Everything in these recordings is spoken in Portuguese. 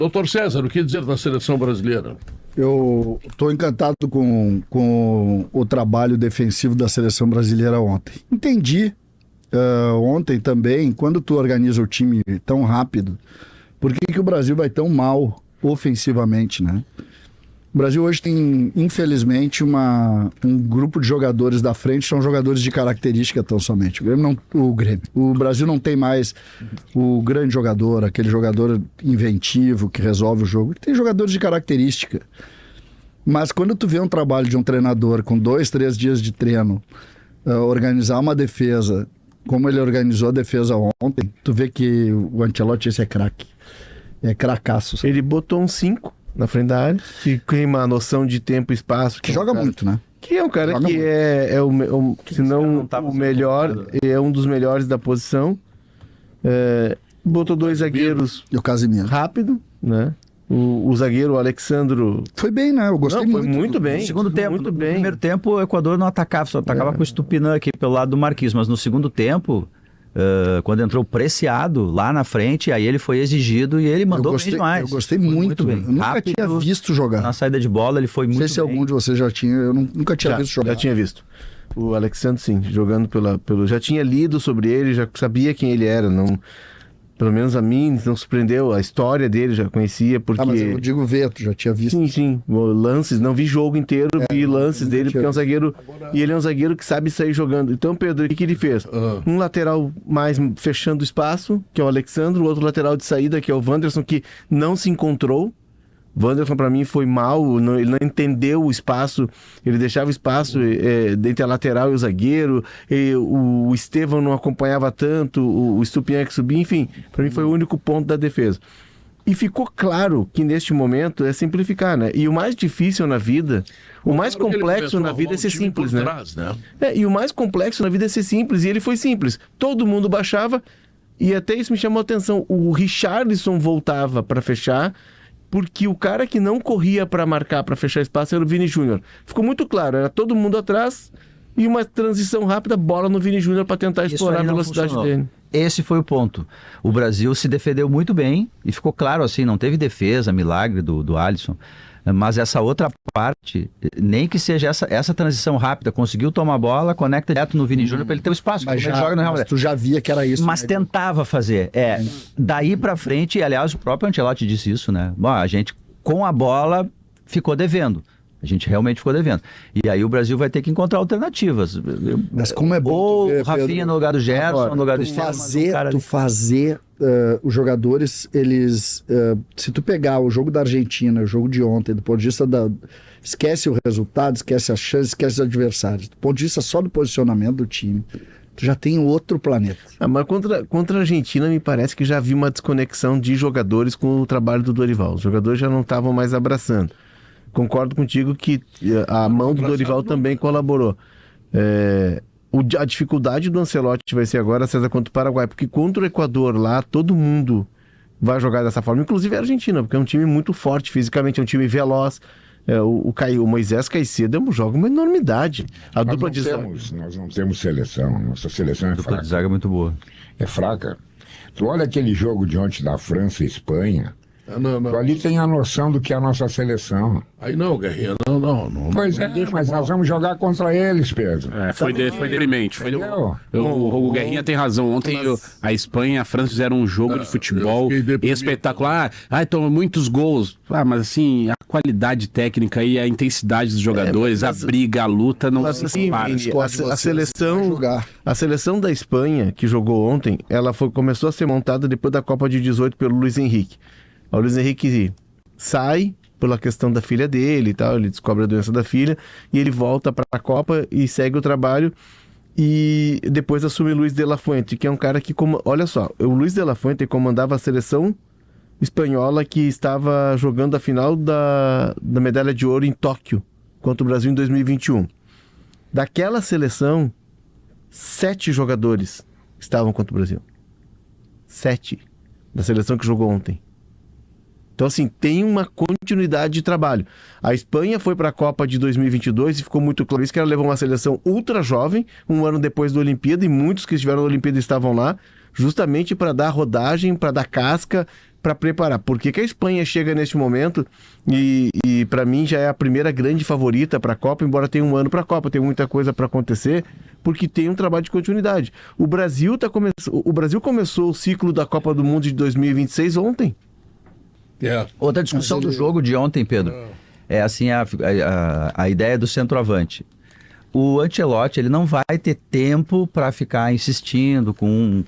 Doutor César, o que dizer da seleção brasileira? Eu estou encantado com o trabalho defensivo da seleção brasileira ontem. Entendi ontem também, quando tu organiza o time tão rápido, por que o Brasil vai tão mal ofensivamente, né? O Brasil hoje tem, infelizmente, um grupo de jogadores da frente, são jogadores de característica tão somente. O Brasil não tem mais o grande jogador, aquele jogador inventivo que resolve o jogo. Tem jogadores de característica. Mas quando tu vê um trabalho de um treinador com 2, 3 dias de treino, organizar uma defesa, como ele organizou a defesa ontem, tu vê que o Ancelotti, esse é craque. É cracaço. Ele botou um 5 na frente da área, que tem uma noção de tempo e espaço. Que joga muito, né? Que é um cara que se não o melhor, é um dos melhores da posição. Botou 2 zagueiros e o Casemiro rápido, né? O zagueiro, o Alexandro... Foi bem, né? Eu gostei muito. Foi muito bem. No segundo tempo, muito no bem. primeiro tempo, o Equador não atacava, só atacava com o Estupinã aqui pelo lado do Marquinhos, mas no segundo tempo... quando entrou o Preciado lá na frente, aí ele foi exigido e ele mandou bem demais. Eu gostei muito bem. Eu nunca Rápido, tinha visto jogar. Na saída de bola ele foi muito bem. Não sei se algum de vocês já tinha, eu nunca tinha visto jogar. Já tinha visto. O Alexandre, sim, jogando pelo... Já tinha lido sobre ele, já sabia quem ele era, não... Pelo menos a mim não surpreendeu, a história dele já conhecia, porque... mas eu digo ver, tu já tinha visto. Sim, lances, não vi jogo inteiro, vi lances dele, porque é um zagueiro, e ele é um zagueiro que sabe sair jogando. Então, Pedro, o que ele fez? Um lateral mais fechando o espaço, que é o Alexandre, o outro lateral de saída, que é o Wanderson, que não se encontrou. Wanderson, para mim, foi mal, ele não entendeu o espaço, ele deixava o espaço entre a lateral e o zagueiro, o Estevão não acompanhava tanto, o Estupinhan que subia, enfim, para mim foi o único ponto da defesa. E ficou claro que neste momento é simplificar, né? E o mais difícil na vida, o mais complexo na vida é ser simples, né? E o mais complexo na vida é ser simples, e ele foi simples. Todo mundo baixava, e até isso me chamou a atenção. O Richarlison voltava para fechar, porque o cara que não corria para marcar, para fechar espaço, era o Vini Júnior. Ficou muito claro, era todo mundo atrás e uma transição rápida, bola no Vini Júnior para tentar explorar a velocidade dele. Esse foi o ponto. O Brasil se defendeu muito bem e ficou claro assim, não teve defesa, milagre do Alisson. Mas essa outra parte, nem que seja essa transição rápida, conseguiu tomar a bola, conecta direto no Vini Júnior para ele ter o espaço. Mas tu já via que era isso. Mas tentava fazer. Daí para frente, e aliás, o próprio Ancelotti disse isso, né? Bom, a gente, com a bola, ficou devendo. A gente realmente ficou devendo. E aí o Brasil vai ter que encontrar alternativas. Mas como é bom ou ver, Rafinha Pedro, no lugar do Gerson, no lugar do Estevão. Fazer os jogadores, eles... se tu pegar o jogo da Argentina, o jogo de ontem, do ponto de vista da... Esquece o resultado, esquece as chances, esquece os adversários. Do ponto de vista só do posicionamento do time, tu já tem outro planeta. Mas contra a Argentina, me parece que já havia uma desconexão de jogadores com o trabalho do Dorival. Os jogadores já não estavam mais abraçando. Concordo contigo que a mão do Dorival também colaborou. A dificuldade do Ancelotti vai ser agora, César, contra o Paraguai, porque contra o Equador lá, todo mundo vai jogar dessa forma, inclusive a Argentina, porque é um time muito forte fisicamente, é um time veloz. O Moisés Caicedo joga uma enormidade. Nós não temos seleção, nossa seleção é fraca. A dupla de zaga é muito boa. É fraca. Tu olha aquele jogo de ontem da França e Espanha, tu ali tem a noção do que é a nossa seleção. Aí não, Guerrinha, não. Pois mas nós vamos jogar contra eles, Pedro. Foi deprimente. O Guerrinha tem razão. Ontem a Espanha e a França fizeram um jogo de futebol espetacular. Tomou muitos gols. Mas assim, a qualidade técnica e a intensidade dos jogadores, a briga, a luta, não se para. A seleção da Espanha, que jogou ontem, ela começou a ser montada depois da Copa de 18 pelo Luiz Henrique. O Luiz Henrique sai pela questão da filha dele e tal, ele descobre a doença da filha e ele volta para a Copa e segue o trabalho e depois assume o Luiz de la Fuente, que é um cara que, olha só, o Luiz de la Fuente comandava a seleção espanhola que estava jogando a final da medalha de ouro em Tóquio contra o Brasil em 2021. Daquela seleção, 7 jogadores estavam contra o Brasil. 7 da seleção que jogou ontem. Então, assim, tem uma continuidade de trabalho. A Espanha foi para a Copa de 2022 e ficou muito claro isso, que ela levou uma seleção ultra jovem, um ano depois da Olimpíada, e muitos que estiveram na Olimpíada estavam lá, justamente para dar rodagem, para dar casca, para preparar. Por que que a Espanha chega neste momento e para mim já é a primeira grande favorita para a Copa, embora tenha um ano para a Copa, tem muita coisa para acontecer, porque tem um trabalho de continuidade. O Brasil começou o ciclo da Copa do Mundo de 2026 ontem. Outra discussão do jogo de ontem, Pedro, é assim a ideia do centroavante. O Ancelotti, ele não vai ter tempo para ficar insistindo com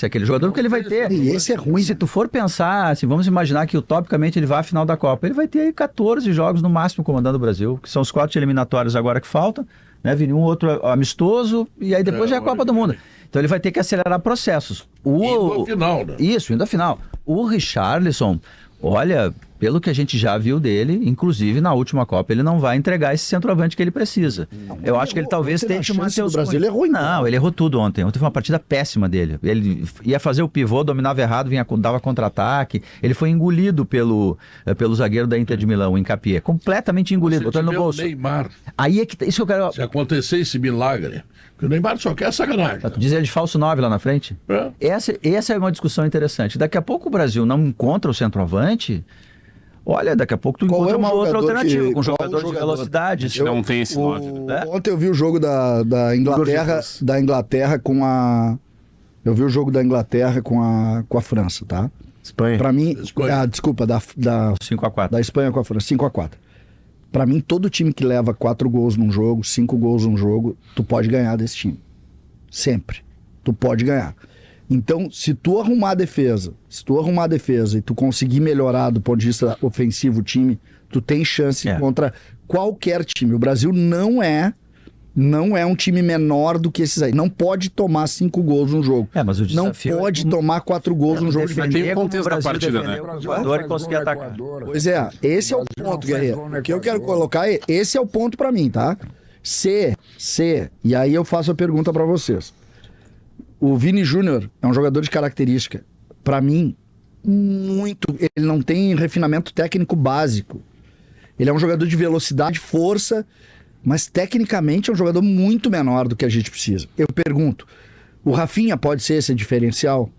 aquele jogador, porque ele vai ter. E esse é ruim. Se tu for pensar, assim, vamos imaginar que utopicamente ele vai à final da Copa, ele vai ter aí 14 jogos no máximo comandando o Brasil, que são os 4 eliminatórios agora que faltam, né? Viria um outro amistoso e aí depois já é a Copa do Mundo. Então ele vai ter que acelerar processos. Indo à final, né? Isso, indo à final. O Richarlison, olha, pelo que a gente já viu dele, inclusive na última Copa, ele não vai entregar esse centroavante que ele precisa. Eu acho que ele talvez tente manter os... O Brasil errou. Não, ele errou tudo ontem. Ontem foi uma partida péssima dele. Ele ia fazer o pivô, dominava errado, dava contra-ataque. Ele foi engolido pelo zagueiro da Inter de Milão, o Encapié. Completamente engolido, botando no bolso. Neymar. Aí é que isso que eu quero... Se acontecer esse milagre, porque o Neymar só quer sacanagem. Tu diz ele de falso 9 lá na frente? Essa é uma discussão interessante. Daqui a pouco o Brasil não encontra o centroavante... Olha, daqui a pouco tu encontra uma outra alternativa, com um jogador de velocidade. Não tem esse 9. Ontem eu vi o jogo da Inglaterra com a... Eu vi o jogo da Inglaterra com a França, tá? Espanha. Pra mim... Espanha. Desculpa, da 5-4. Da Espanha com a França, 5-4. Pra mim, todo time que leva 4 gols num jogo, 5 gols num jogo, tu pode ganhar desse time. Sempre. Tu pode ganhar. Então, se tu arrumar a defesa e tu conseguir melhorar do ponto de vista ofensivo o time, tu tem chance contra qualquer time. O Brasil não é um time menor do que esses aí. Não pode tomar 5 gols num jogo. Mas o desafio não pode tomar 4 gols num jogo. Tem o contexto da partida, né? O jogador e conseguir atacar. Pois é, esse é o ponto, Guerreiro. O que eu quero colocar é, esse é o ponto pra mim, tá? E aí eu faço a pergunta pra vocês. O Vini Júnior é um jogador de característica. Pra mim, ele não tem refinamento técnico básico. Ele é um jogador de velocidade, força, mas tecnicamente é um jogador muito menor do que a gente precisa. Eu pergunto, o Rafinha pode ser esse diferencial?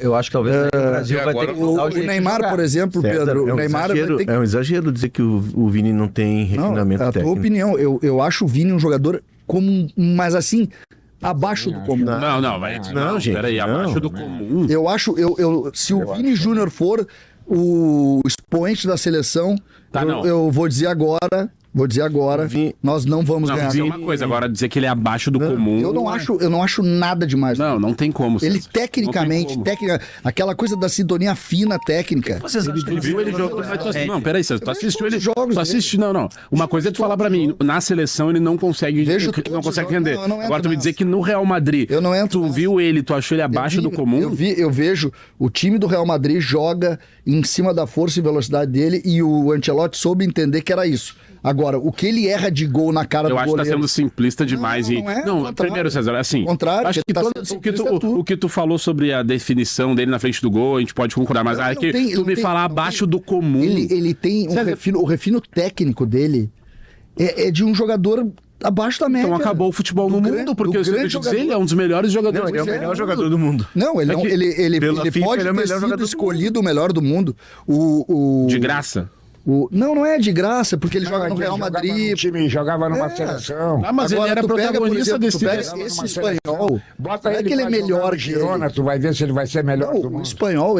Eu acho que talvez o Brasil vai ter que mudar o Neymar, por exemplo, Pedro. É um exagero dizer que o Vini não tem refinamento técnico. É a tua opinião. Eu acho o Vini um jogador mas assim... Abaixo do comum. Não, gente. Peraí, abaixo do comum. Eu acho, se o Vini Júnior for o expoente da seleção, eu vou dizer agora, nós não vamos ganhar. Não, uma coisa, agora dizer que ele é abaixo do comum. Eu não acho nada demais. Não tem como. Ele tecnicamente, aquela coisa da sintonia fina técnica. Vocês acham que ele viu ele jogando? Não, peraí, tu assistiu ele jogos. Tu assiste, não. Uma coisa é tu falar pra mim, na seleção ele não consegue render. Agora tu me dizer que no Real Madrid, tu viu ele, tu achou ele abaixo do comum? Eu vejo o time do Real Madrid joga em cima da força e velocidade dele e o Ancelotti soube entender que era isso. Agora, o que ele erra de gol na cara do goleiro... Eu acho que tá sendo simplista demais. Primeiro, César, assim... Acho que o que tu falou sobre a definição dele na frente do gol, a gente pode concordar, mas tu me falar abaixo do comum... Ele tem o refino técnico dele é de um jogador abaixo da média. Então acabou o futebol no mundo, porque eu sei dizer, ele é um dos melhores jogadores. Ele é o melhor jogador do mundo. Não, ele pode ter sido escolhido o melhor do mundo. De graça. Não é de graça, porque ele joga no Real Madrid. Jogava numa seleção. Mas agora, ele era protagonista desse esse espanhol. Bota ele que ele é melhor que Girona, tu vai ver se ele vai ser melhor do mundo. O espanhol,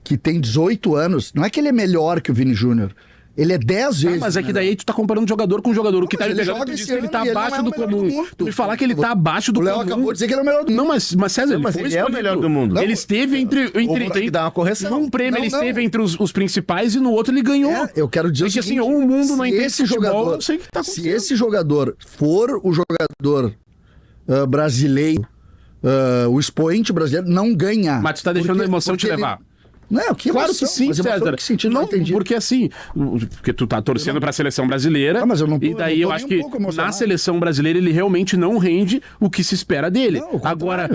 que tem 18 anos, não é que ele é melhor que o Vini Júnior. Ele é 10 vezes. Mas é que daí tu tá comparando jogador com jogador. O que tá me pegando, tu diz que ele tá abaixo do comum. Tu me falar que ele tá abaixo do comum. O Léo acabou de dizer que ele é o melhor do mundo. Não, mas César, ele é o melhor do mundo. Ele esteve entre tem que dar uma correção. Num prêmio ele esteve entre os principais e no outro ele ganhou. Eu quero dizer que assim, o mundo não entende futebol, eu não sei o que tá acontecendo. Se esse jogador for o jogador brasileiro, o expoente brasileiro, não ganha. Mas tu tá deixando a emoção te levar. Não, claro que sim, César. Que sentido não entendi. Porque assim, porque tu tá torcendo pra seleção brasileira, mas eu não tô, e daí eu acho que na seleção brasileira ele realmente não rende o que se espera dele. Agora,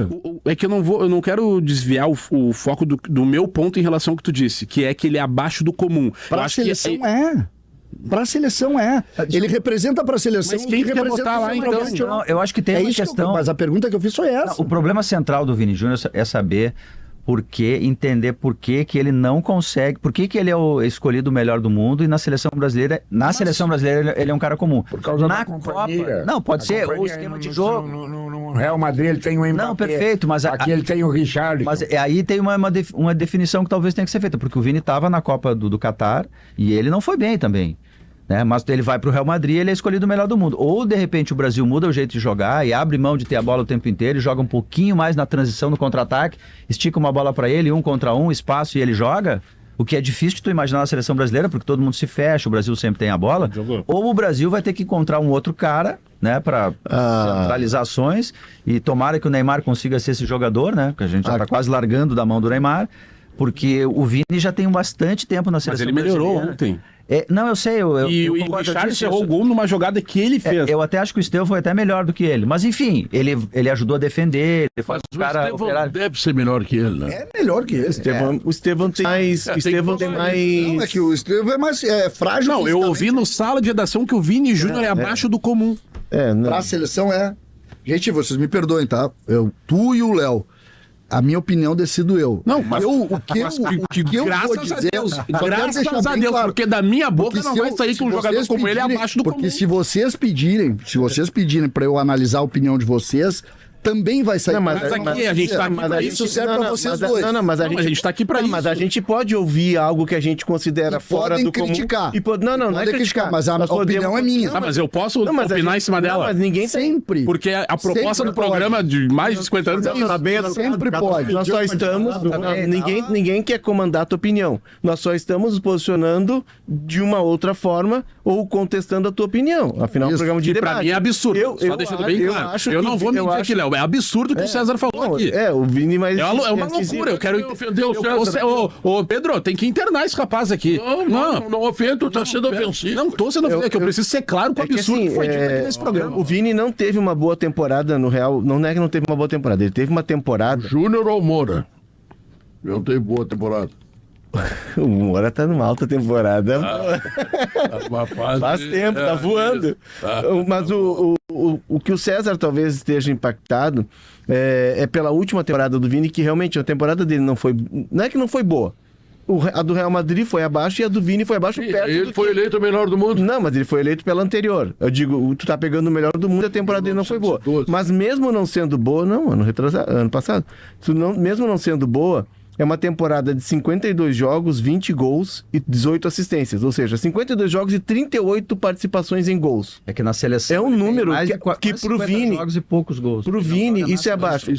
é que eu não quero desviar o foco do meu ponto em relação ao que tu disse, que é que ele é abaixo do comum. Pra seleção Pra seleção Ele representa pra seleção. Mas quem quer botar lá então? Não, eu acho que tem uma questão. Mas a pergunta que eu fiz foi essa. O problema central do Vini Júnior é saber entender por que ele não consegue, por que ele é o escolhido o melhor do mundo e na seleção brasileira, ele é um cara comum. Por causa na da companhia. Copa, não, pode ser, o esquema de jogo. No Real Madrid ele tem o Mbappé. Não, perfeito, mas aqui ele tem o Richarlison. Mas aí tem uma definição que talvez tenha que ser feita, porque o Vini estava na Copa do Catar e ele não foi bem também. Né? Mas ele vai para o Real Madrid e ele é escolhido o melhor do mundo. Ou, de repente, o Brasil muda o jeito de jogar e abre mão de ter a bola o tempo inteiro e joga um pouquinho mais na transição, no contra-ataque, estica uma bola para ele, 1 contra 1, espaço, e ele joga. O que é difícil de tu imaginar na seleção brasileira, porque todo mundo se fecha, o Brasil sempre tem a bola. Ou o Brasil vai ter que encontrar um outro cara, né, para centralizar ações, e tomara que o Neymar consiga ser esse jogador, né, porque a gente já tá quase largando da mão do Neymar, porque o Vini já tem bastante tempo na seleção brasileira. Mas ele melhorou ontem. Não, eu sei. E o Richarlison errou o gol numa jogada que ele fez. Eu até acho que o Estevão foi até melhor do que ele. Mas, enfim, ele ajudou a defender. Ele faz o Estevão deve ser melhor que ele, né? É melhor que ele. O Estevão tem mais... Não, é que o Estevão é mais frágil. Não, eu ouvi no sala de redação que o Vini Júnior é abaixo do comum. Pra seleção Gente, vocês me perdoem, tá? Tu e o Léo. A minha opinião decido eu. Não, mas graças a Deus. Graças a Deus, porque da minha boca não vai sair que um jogador como ele é abaixo do comum. Porque se vocês pedirem pra eu analisar a opinião de vocês, também vai sair. Não, mas aqui a gente tá aqui pra isso serve pra vocês dois. Mas a gente tá aqui pra isso. Mas a gente pode ouvir algo que a gente considera fora do comum. Criticar. Não é criticar. Mas a opinião é minha. Mas eu posso opinar em cima dela? Mas ninguém sempre. Porque a proposta do programa de mais de 50 anos é isso. Sempre pode. Nós só estamos... Ninguém quer comandar a tua opinião. Nós só estamos nos posicionando de uma outra forma ou contestando a tua opinião. Afinal, é um programa de debate. Pra mim é absurdo. Só deixando bem claro. Eu não vou mentir aqui, Léo. É absurdo o que o César falou aqui. O Vini, mas... É uma loucura. Eu quero ofender o César. Ô, Pedro, tem que internar esse rapaz aqui. Não ofendo, tá sendo ofensivo. Não tô sendo ofendido, é que eu preciso ser claro com o absurdo que foi dito aqui nesse programa. O Vini não teve uma boa temporada no Real. Não é que não teve uma boa temporada. Ele teve uma temporada... Júnior ou Moura? Eu tenho boa temporada. O Moura tá numa alta temporada. Faz tempo, tá voando. Mas o que o César talvez esteja impactado é pela última temporada do Vini, que realmente a temporada dele não foi... Não é que não foi boa. A do Real Madrid foi abaixo e a do Vini foi abaixo. Ele foi eleito o melhor do mundo. Não, mas ele foi eleito pela anterior. Eu digo, tu tá pegando o melhor do mundo e a temporada dele não foi boa. Mas mesmo não sendo boa, ano passado, mesmo não sendo boa, é uma temporada de 52 jogos, 20 gols e 18 assistências. Ou seja, 52 jogos e 38 participações em gols. É que na seleção... É um número mais que pro Vini... jogos e poucos gols. Pro Vini, isso é abaixo.